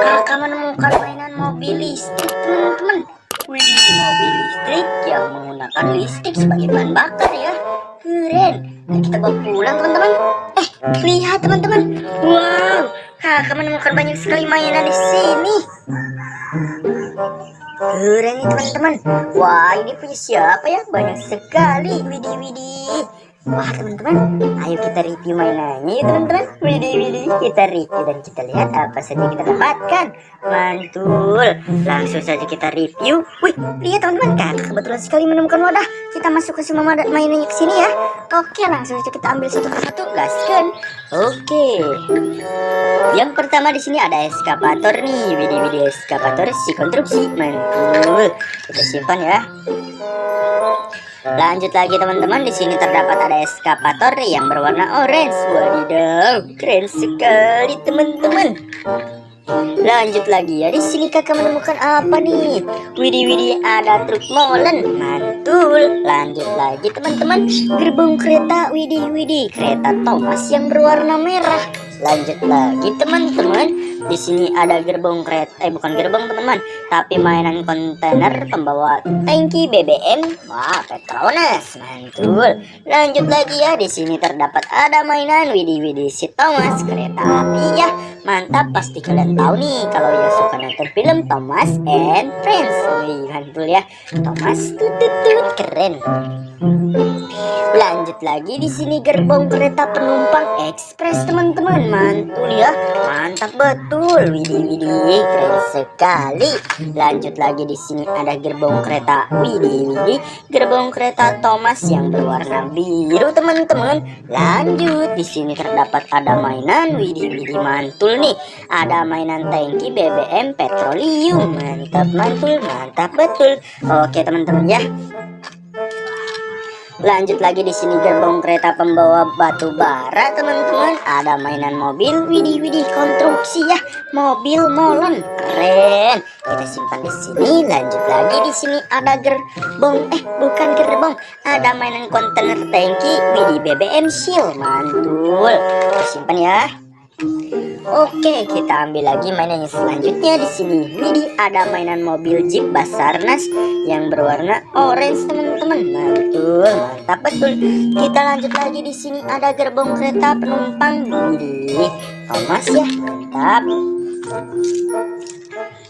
Kakak menemukan mainan mobil listrik, teman-teman. Wih, mobil listrik yang menggunakan listrik sebagai bahan bakar ya. Keren. Nah, kita bawa pulang, teman-teman. Lihat, teman-teman. Wow, kakak menemukan banyak sekali mainan di sini. Keren nih, teman-teman. Wah, ini punya siapa ya? Banyak sekali. Widih, widih. Wah, teman-teman, ayo kita review mainannya ya, teman-teman. Widih, widih, kita review dan kita lihat apa saja kita dapatkan. Mantul. Langsung saja kita review. Wih, lihat teman-teman, kakak kebetulan sekali menemukan wadah. Kita masuk ke semua mainannya ke sini ya. Oke, langsung saja kita ambil satu persatu. Gaskan. Oke. Yang pertama di sini ada eskapator nih. Widih, widih, eskapator si konstruksi. Mantul. Kita simpan ya. Lanjut lagi teman-teman, di sini terdapat ada eskapator yang berwarna orange. Wadidaw, keren sekali teman-teman. Lanjut lagi ya, di sini kakak menemukan apa nih? Widih, widih, ada truk molen. Mantul. Lanjut lagi teman-teman, gerbong kereta. Widih, widih, kereta Thomas yang berwarna merah. Lanjut lagi teman-teman, di sini ada gerbong kereta, bukan gerbong teman-teman, tapi mainan kontainer pembawa tangki BBM. Wah, Petronas, mantul. Lanjut lagi ya, di sini terdapat ada mainan widih, widih, si Thomas kereta api ya. Mantap, pasti kalian tahu nih kalau yang suka nonton film Thomas and Friends. Wih, mantul ya, Thomas tutut keren. Lanjut lagi, di sini gerbong kereta penumpang ekspres teman-teman. Mantul ya, mantap betul. Widih, widih, keren sekali. Lanjut lagi, di sini ada gerbong kereta. Widih, widih, gerbong kereta Thomas yang berwarna biru teman-teman. Lanjut, di sini terdapat ada mainan. Widih, widih, mantul nih. Ada mainan tangki BBM petroleum. Mantap, mantul, mantap betul. Oke teman-teman ya. Lanjut lagi, di sini gerbong kereta pembawa batu bara teman-teman. Ada mainan mobil. Widih, widih, konstruksi ya, mobil molen keren. Kita simpan di sini. Lanjut lagi, di sini ada gerbong, bukan gerbong, ada mainan kontainer tangki. Widih, BBM Shield, mantul. Kita simpan ya. Oke, kita ambil lagi mainan yang selanjutnya di sini. Widih, ada mainan mobil Jeep Basarnas yang berwarna orange teman-teman. Mantul, mantap betul. Kita lanjut lagi, di sini ada gerbong kereta penumpang. Widih, Thomas ya, mantap.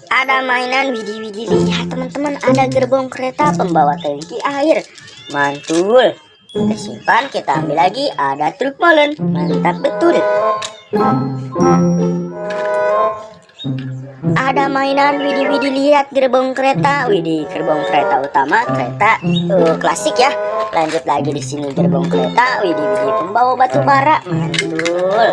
Ada mainan, widih, widih, lihat teman-teman, ada gerbong kereta pembawa tangki air. Mantul. Kita simpan, kita ambil lagi, ada truk molen. Mantap betul. Ada mainan, widih, widih, lihat gerbong kereta. Widih, gerbong kereta utama, kereta klasik ya. Lanjut lagi, di sini gerbong kereta. Widih, widih, pembawa batu bara. Mantul.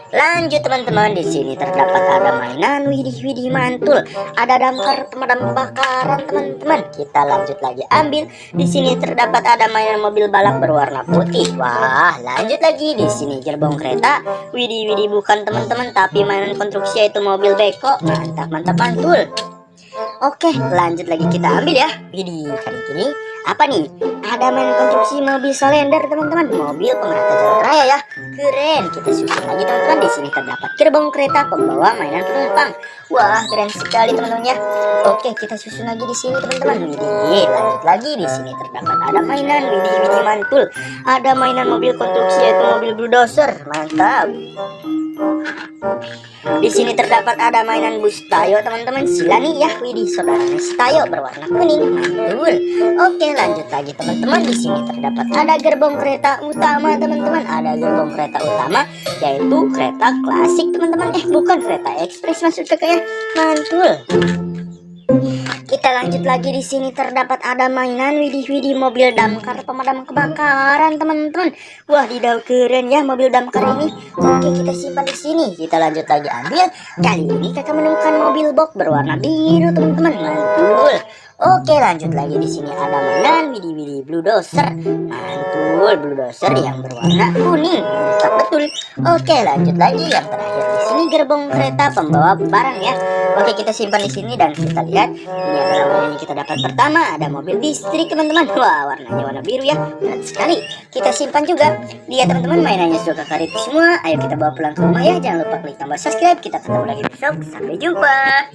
Lanjut teman-teman, di sini terdapat ada mainan. Widih, widih, mantul. Ada damkar pemadam kebakaran teman-teman. Kita lanjut lagi ambil. Di sini terdapat ada mainan mobil balap berwarna putih. Wah, lanjut lagi, di sini gerbong kereta. Widih, widih, bukan teman-teman, tapi mainan konstruksi yaitu mobil beko. Mantap, mantap, mantul. Oke, lanjut lagi kita ambil ya. Widih, kali ini apa nih? Ada mainan konstruksi mobil Slender teman-teman, mobil pengerata jalan raya ya. Keren. Kita susun lagi teman-teman. Di sini terdapat gerbong kereta pembawa mainan penumpang. Wah, keren sekali teman-teman ya. Oke, kita susun lagi di sini teman-teman. Widih, lanjut lagi, di sini terdapat ada mainan. Widih, widih, mantul. Ada mainan mobil konstruksi yaitu mobil bulldozer. Mantap. Di sini terdapat ada mainan bus Tayo teman-teman, Silani ya. Widih, saudara Tayo berwarna kuning. Mantul. Oke, lanjut lagi teman-teman. Di sini terdapat ada gerbong kereta utama teman-teman. Ada gerbong kereta utama yaitu kereta klasik teman-teman. Bukan kereta ekspres maksud kakak ya. Mantul. Kita lanjut lagi, di sini terdapat ada mainan. Widih, widih, mobil damkar pemadam kebakaran teman-teman. Wah, didaw, keren ya mobil damkar ini. Oke, kita simpan di sini. Kita lanjut lagi ambil. Kali ini kakak menemukan mobil box berwarna biru teman-teman. Mantul. Oke, lanjut lagi di sini ada mainan widih bulldozer. Mantul, bulldozer yang berwarna kuning. Mantap betul. Oke, lanjut lagi yang terakhir di sini gerbong kereta pembawa barang ya. Oke, kita simpan di sini dan kita lihat ini adalah mainan yang kita dapat pertama. Ada mobil listrik teman-teman. Wah, warnanya warna biru ya. Keren sekali. Kita simpan juga. Lihat teman-teman, mainannya sudah kakak semua. Ayo kita bawa pulang ke rumah ya. Jangan lupa klik tombol subscribe. Kita ketemu lagi besok. Sampai jumpa.